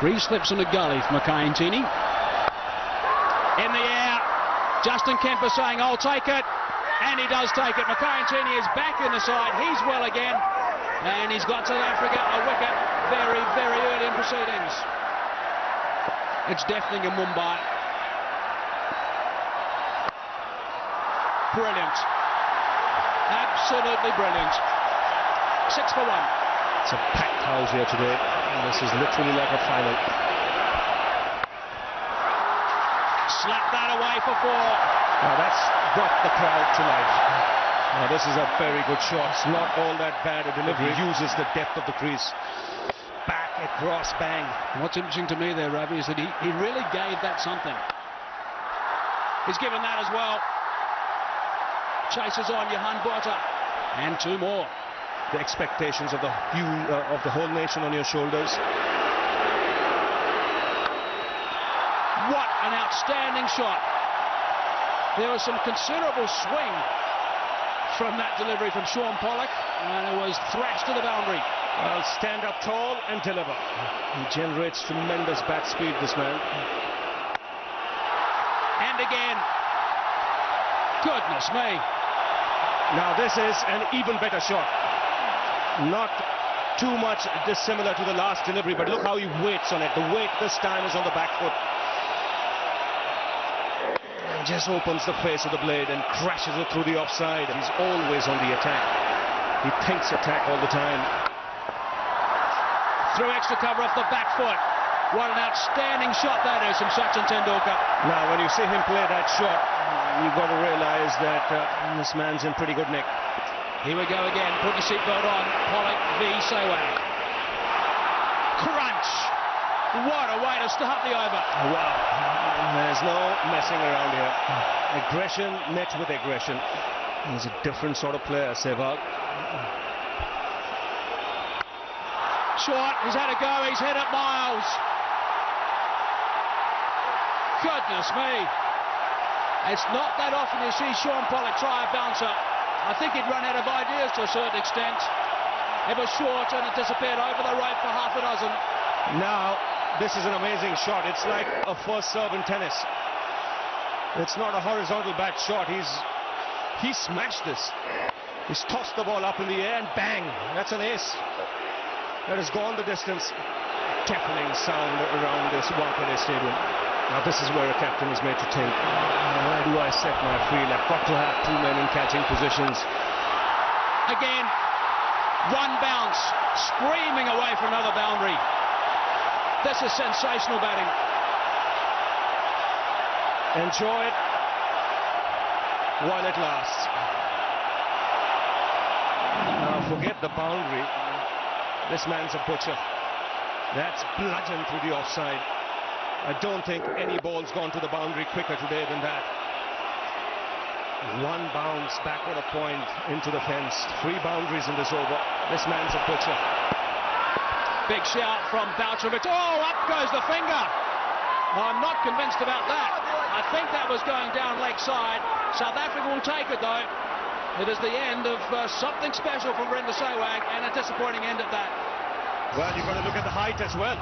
3 slips in the gully for Mackay and Tini. In the air, Justin Kemper saying, I'll take it. And he does take it. Mackay and Tini is back in the side. He's well again. And he's got South Africa a wicket very, very early in proceedings. It's deafening in Mumbai. Brilliant. Absolutely brilliant. 6 for 1. It's a packed house here today. And this is literally like a final. Slap that away for 4. Now that's brought the crowd to life. Now this is a very good shot. It's not all that bad a delivery. He uses the depth of the crease. Back across, bang. What's interesting to me there, Ravi, is that he really gave that something. He's given that as well. Chases on Johan Botha. And 2 more. The expectations of the whole nation on your shoulders. What an outstanding shot. There was some considerable swing from that delivery from Sean Pollock, and it was thrashed to the boundary. Well, stand up tall and deliver. He generates tremendous bat speed, this man. And again. Goodness me. Now this is an even better shot. Not too much dissimilar to the last delivery, but look how he waits on it. The weight this time is on the back foot. Just opens the face of the blade and crashes it through the offside. He's always on the attack. He thinks attack all the time. Through extra cover off the back foot. What an outstanding shot that is from Sachin Tendulkar. Now when you see him play that shot, you've got to realise that this man's in pretty good nick. Here we go again. Put your seatbelt on. Pollock v. Sehwag. Crunch. What a way to start the over. Wow. There's no messing around here. Aggression met with aggression. He's a different sort of player, Sehwag. Short, he's had a go, he's hit it miles. Goodness me. It's not that often you see Sean Pollock try a bouncer. I think he'd run out of ideas to a certain extent. It was short and it disappeared over the rope for half a dozen. Now, this is an amazing shot. It's like a first serve in tennis. It's not a horizontal bat shot. He smashed this. He's tossed the ball up in the air and bang, that's an ace. That has gone the distance. Deafening sound around this Wankhede Stadium. Now this is where a captain is made to think. Where do I set my field? I've got to have 2 men in catching positions. Again, 1 bounce, screaming away from another boundary. This is sensational batting. Enjoy it while it lasts. Now forget the boundary. This man's a butcher. That's bludgeoned through the offside. I don't think any ball's gone to the boundary quicker today than that. 1 bounce backward a point into the fence. 3 boundaries in this over. This man's a butcher. Big shout from Boutrovic. Oh, up goes the finger. I'm not convinced about that. I think that was going down leg side. South Africa will take it though. It is the end of something special from Virender Sehwag, and a disappointing end at that. Well, you've got to look at the height as well.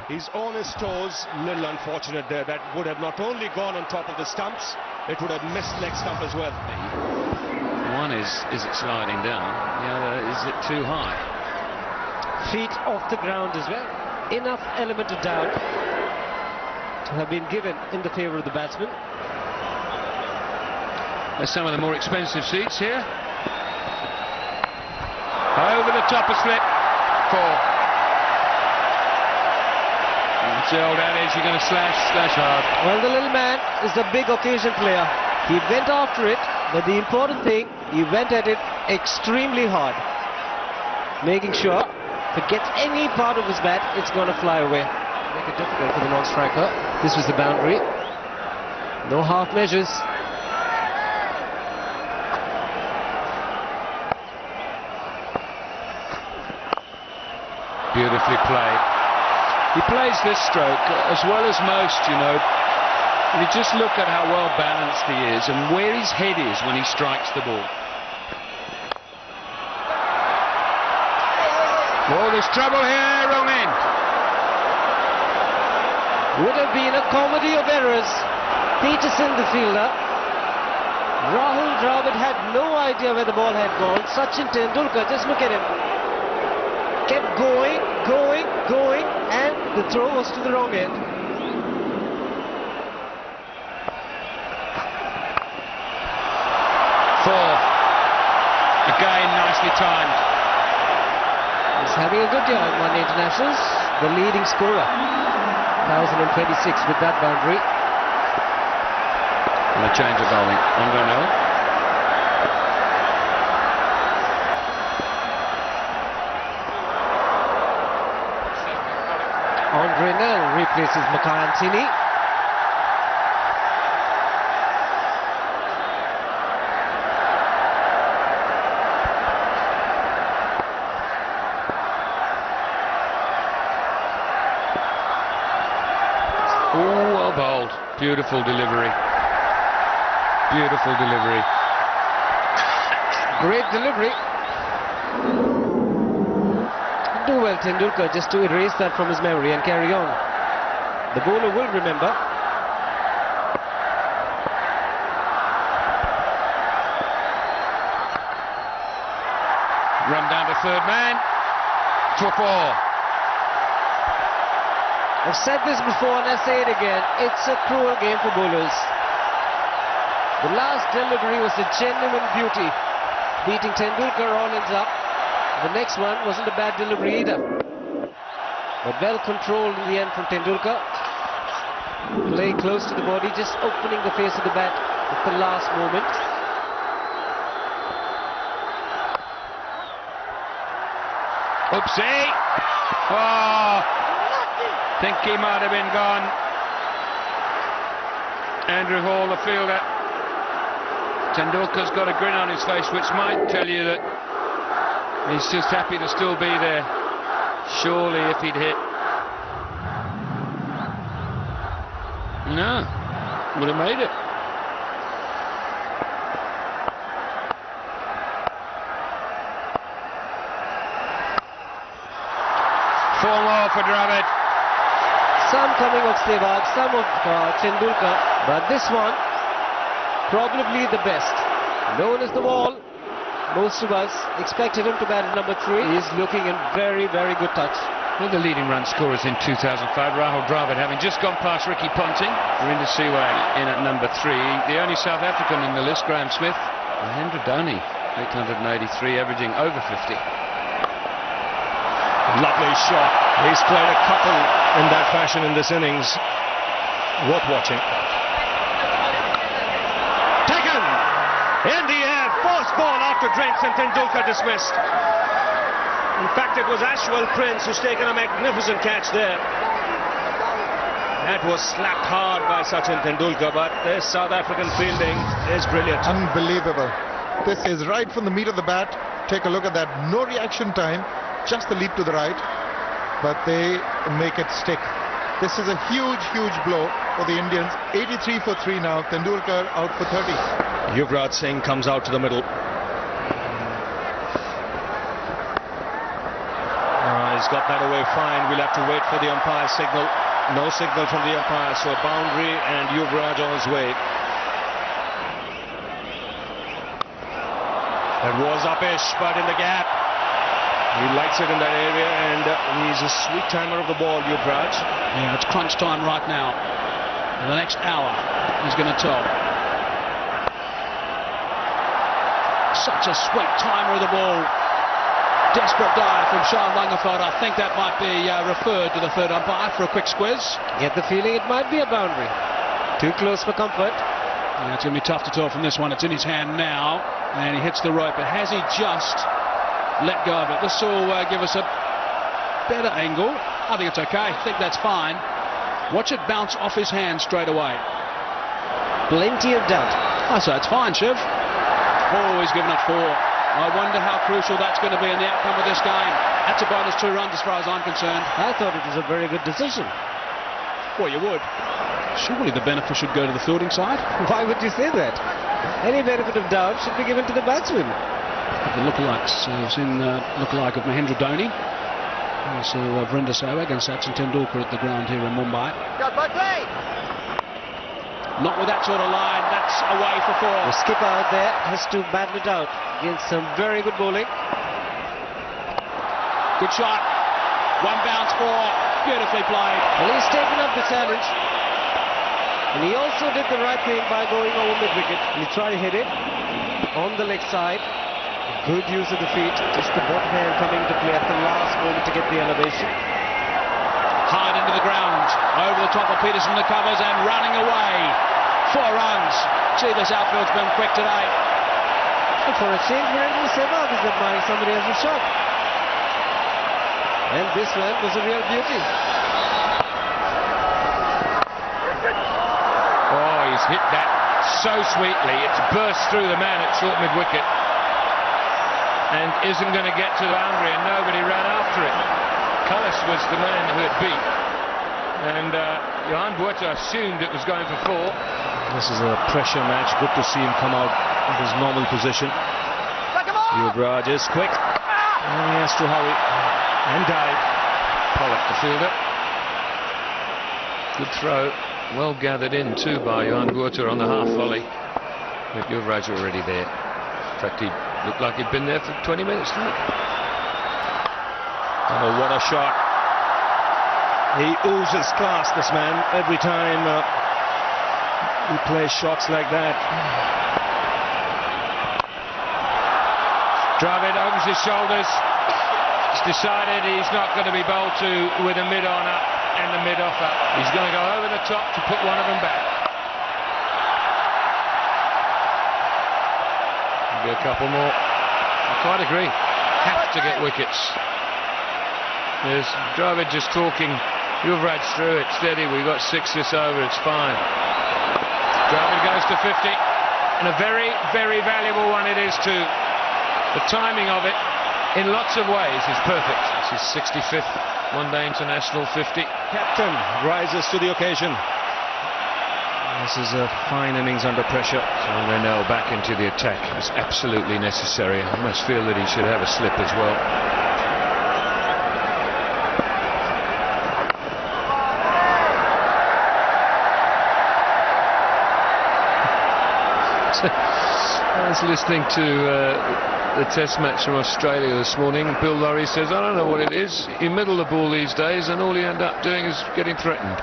He's on his toes. Little unfortunate there. That would have not only gone on top of the stumps, it would have missed leg stump as well. One is it sliding down? The other, is it too high? Feet off the ground as well. Enough element of doubt to have been given in the favour of the batsman. There's some of the more expensive seats here. Over the top of slip. 4. It's the old adage, you're going to slash hard. Well, the little man is a big occasion player. He went after it, but the important thing, he went at it extremely hard. Making sure, if it gets any part of his bat, it's going to fly away. Make it difficult for the non-striker. This was the boundary. No half measures. Beautifully played. He plays this stroke as well as most, you know. And you just look at how well balanced he is and where his head is when he strikes the ball. Oh, there's trouble here, wrong end. Would have been a comedy of errors. Peterson, the fielder. Rahul Dravid had no idea where the ball had gone. Sachin Tendulkar, just look at him. Kept going, and the throw was to the wrong end. Four. Again, nicely timed. He's having a good year in one internationals. The leading scorer. 1026 with that boundary. And a change of bowling. Andre Nell. Andre Nell replaces Makai. Oh, well bowled. Beautiful delivery. Beautiful delivery. Great delivery. Do well, Tendulkar, just to erase that from his memory and carry on. The bowler will remember. Run down to third man. To a four. I've said this before and I say it again. It's a cruel game for bowlers. The last delivery was a genuine beauty. Beating Tendulkar all ends up. The next one wasn't a bad delivery either. But well controlled in the end from Tendulkar. Playing close to the body, just opening the face of the bat at the last moment. Oopsie! Oh! Think he might have been gone. Andrew Hall, the fielder. Tendulkar's got a grin on his face, which might tell you that he's just happy to still be there. Surely if he'd hit. No, would have made it. Four more for Dravid. Some coming off Sehwag, some of Tendulkar, but this one probably the best. Known as the wall, most of us expected him to bat at number 3. He's looking in very, very good touch. One of the leading run scorers in 2005, Rahul Dravid, having just gone past Ricky Ponting. Virinder Sehwag in at number 3. The only South African in the list, Graham Smith. Mahendra Dhoni, 883, averaging over 50. Lovely shot. He's played a couple in that fashion in this innings. Worth watching. Taken! In the air, first ball after drinks, and Tendulkar dismissed. In fact, it was Ashwal Prince who's taken a magnificent catch there. That was slapped hard by Sachin Tendulkar, but this South African fielding is brilliant. Unbelievable. This is right from the meat of the bat. Take a look at that. No reaction time. Just the leap to the right, but they make it stick. This is a huge, huge blow for the Indians. 83 for 3 now. Tendulkar out for 30. Yuvraj Singh comes out to the middle. He's got that away fine. We'll have to wait for the umpire's signal. No signal from the umpire, so a boundary and Yuvraj on his way. That was uppish, but in the gap. He likes it in that area, and he's a sweet timer of the ball, Yuvraj. Yeah, it's crunch time right now. In the next hour, he's going to tell. Such a sweet timer of the ball. Desperate dive from Sean Langefeld. I think that might be referred to the third umpire for a quick squiz. Get the feeling it might be a boundary. Too close for comfort. Yeah, it's going to be tough to tell from this one. It's in his hand now, and he hits the rope. But has he just let go of it? This will give us a better angle. I think it's okay. I think that's fine. Watch it bounce off his hand straight away. Plenty of doubt. I say it's fine, Shiv. Oh, he's given it 4. I wonder how crucial that's going to be in the outcome of this game. That's a bonus 2 runs as far as I'm concerned. I thought it was a very good decision. Well, you would. Surely the benefit should go to the fielding side. Why would you say that? Any benefit of doubt should be given to the batsman. The lookalikes, seen lookalike of Mahendra Dhoni. So Vrinder Sehwag and Sachin Tendulkar at the ground here in Mumbai. Not with that sort of line, that's away for 4. The skipper out there has to battle it out against some very good bowling. Good shot. One bounce 4. Beautifully played. Well, he's taken up the challenge. And he also did the right thing by going over mid-wicket. He tried to hit it on the leg side. Good use of the feet. Just the bottom hand coming into play at the last moment to get the elevation. Hard into the ground. Over the top of Peterson, the covers, and running away. 4 runs. Gee, this outfield's been quick today. And for a change, Virendra Sehwag is admiring somebody else's shot. And this one was a real beauty. Oh, he's hit that so sweetly. It's burst through the man at short mid-wicket and isn't going to get to the boundary, and nobody ran after it. Cullis was the man who had beat, and Johan Botha assumed it was going for 4. This is a pressure match. Good to see him come out in his normal position. Yuvraj is quick, and he has to hurry and dive. Pollock, the fielder. Good throw. Well gathered in too by Johan Botha on the half volley. But Yuvraj already there. In fact, he looked like he'd been there for 20 minutes, didn't he? Oh, what a shot. He oozes class, this man. Every time he plays shots like that. Dravid opens his shoulders. He's decided he's not going to be bowled to with a mid-on up and the mid-off up. He's going to go over the top to put one of them back. Maybe a couple more. I quite agree. Have to get wickets. There's Dravid just talking. Yuvraj through it. Steady. We've got 6 this over. It's fine. Dravid goes to 50. And a very, very valuable one it is too. The timing of it, in lots of ways, is perfect. This is 65th one-day international 50. Captain rises to the occasion. This is a fine innings under pressure. So Renell back into the attack. It's absolutely necessary. I must feel that he should have a slip as well. I was listening to the test match from Australia this morning. Bill Lorry says, I don't know what it is. You middle the ball these days and all you end up doing is getting threatened.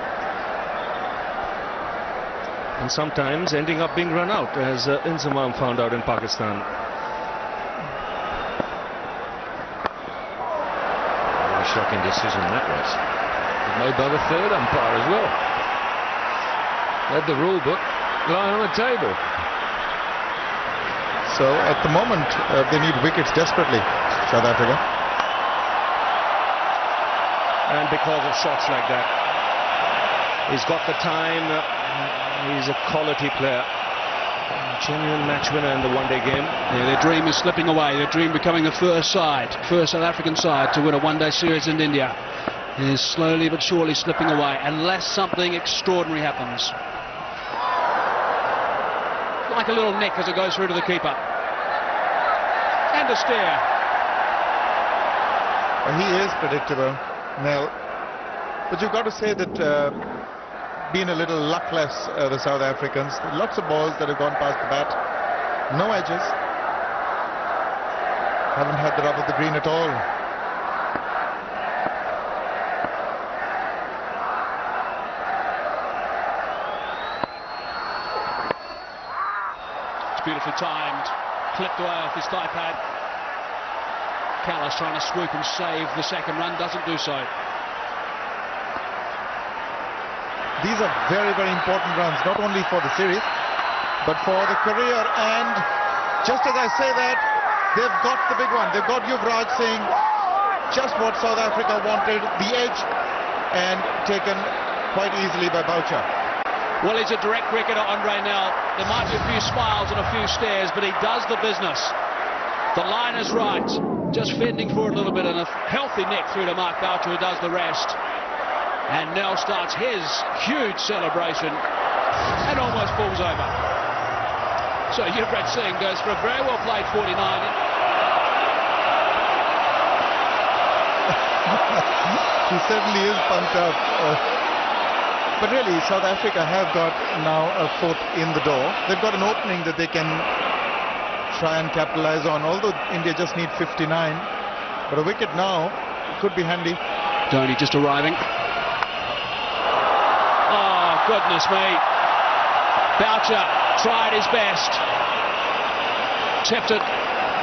And sometimes ending up being run out, as Inzamam found out in Pakistan. Very shocking decision that was. Made by the 3rd umpire as well. Had the rule book lying on the table. So at the moment they need wickets desperately, South Africa. And because of shots like that, he's got the time. He's a quality player. Genuine match winner in the one-day game. Yeah, their dream is slipping away. Their dream becoming the first South African side to win a one-day series in India. It is slowly but surely slipping away unless something extraordinary happens. Like a little nick as it goes through to the keeper. And a steer. He is predictable, Nell. But you've got to say that been a little luckless, the South Africans. Lots of balls that have gone past the bat. No edges. Haven't had the rub of the green at all. Beautifully timed, clipped away off his thigh pad. Callis trying to swoop and save the second run, doesn't do so. These are very, very important runs, not only for the series, but for the career. And just as I say that, they've got the big one. They've got Yuvraj saying just what South Africa wanted, the edge, and taken quite easily by Boucher. Well, he's a direct cricketer, Andre Nell. There might be a few smiles and a few stares, but he does the business. The line is right. Just fending for it a little bit, and a healthy nick through to Mark Boucher, who does the rest. And Nell starts his huge celebration and almost falls over. So Yuvraj Singh goes for a very well played 49. He certainly is pumped up. But really, South Africa have got now a foot in the door. They've got an opening that they can try and capitalize on, although India just need 59. But a wicket now could be handy. Dhoni just arriving. Oh, goodness me. Boucher tried his best. Tipped it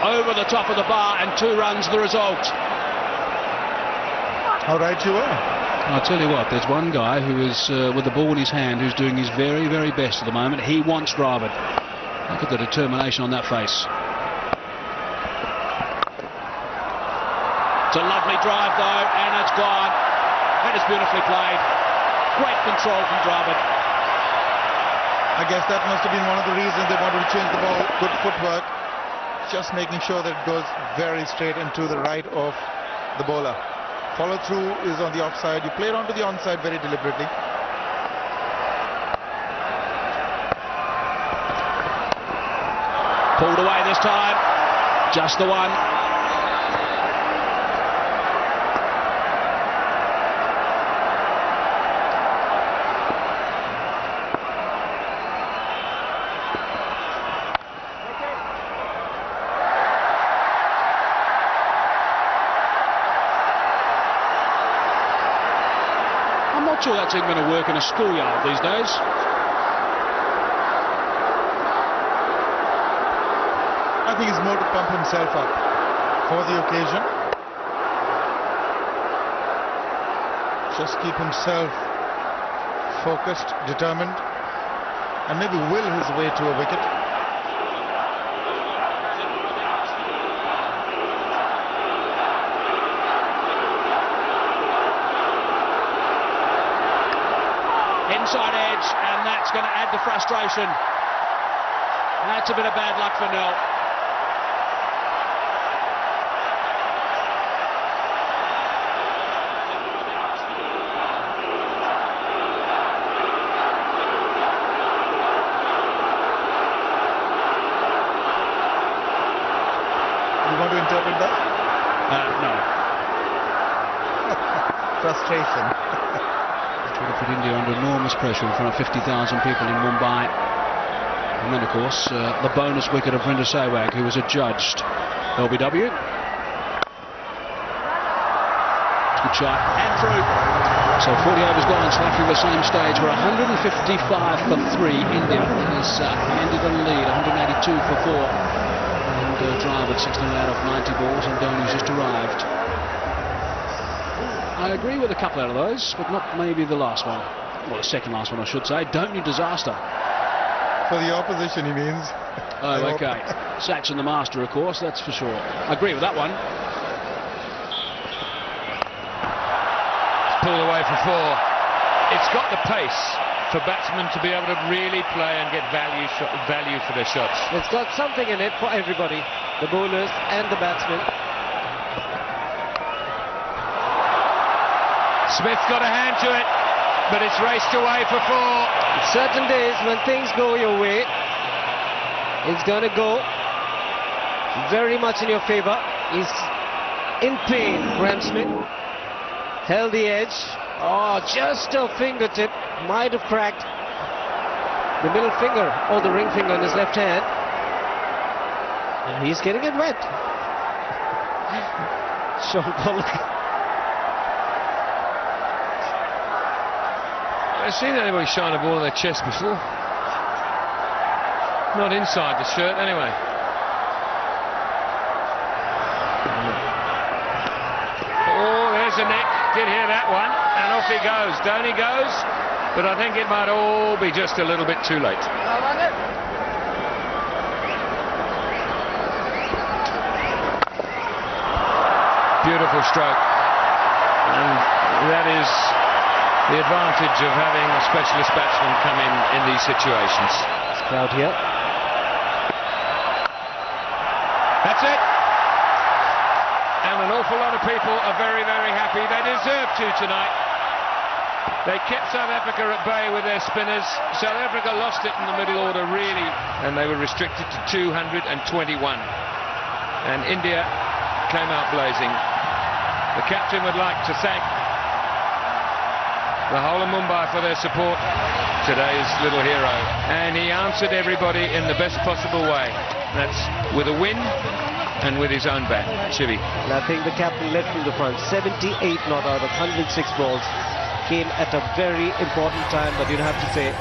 over the top of the bar, and 2 runs the result. How right you are. I'll tell you what, there's one guy who is with the ball in his hand who's doing his very, very best at the moment. He wants Dravid. Look at the determination on that face. It's a lovely drive though, and it's gone. That is beautifully played. Great control from Dravid. I guess that must have been one of the reasons they wanted to change the ball. Good footwork. Just making sure that it goes very straight into the right of the bowler. Follow through is on the offside. You play it onto the onside very deliberately. Pulled away this time. Just the one. I'm not sure that's even going to work in a schoolyard these days. I think it's more to pump himself up for the occasion. Just keep himself focused, determined, and maybe will his way to a wicket. Inside edge, and that's going to add to frustration. That's a bit of bad luck for Nell. You want to interpret that? No. Frustration. Trying to put India under enormous pressure in front of 50,000 people in Mumbai. And then, of course, the bonus wicket of Vrinder Sehwag, who was adjudged LBW. Good shot, and through. So 40 overs gone, South Africa the same stage. We're 155 for 3. India has handed a lead, 182 for 4. And drive at 16 out of 90 balls, and Dhoni's just arrived. I agree with a couple out of those, but not maybe the last one. Well, the second last one, I should say. Dhoni disaster. For the opposition, he means. Oh, okay. Sachin the master, of course, that's for sure. I agree with that one. Pulled away for 4. It's got the pace for batsmen to be able to really play and get value for their shots. It's got something in it for everybody, the bowlers and the batsmen. Smith got a hand to it, but it's raced away for 4. Certain days when things go your way, it's going to go very much in your favor. He's in pain, Graham Smith. Held the edge. Oh, just a fingertip. Might have cracked the middle finger or the ring finger on his left hand. And he's getting it wet. Sean Pollock. I've seen anybody shine a ball on their chest before. Not inside the shirt, anyway. Oh, there's a neck. Did hear that one. And off he goes. Dhoni goes. But I think it might all be just a little bit too late. Beautiful stroke. And that is the advantage of having a specialist batsman come in these situations. This crowd here. That's it. And an awful lot of people are very, very happy. They deserve to tonight. They kept South Africa at bay with their spinners. South Africa lost it in the middle order, really, and they were restricted to 221. And India came out blazing. The captain would like to thank the whole of Mumbai for their support. Today's little hero. And he answered everybody in the best possible way. That's with a win and with his own bat. Shivi. And I think the captain led from the front. 78 not out of 106 balls. Came at a very important time, but you'd have to say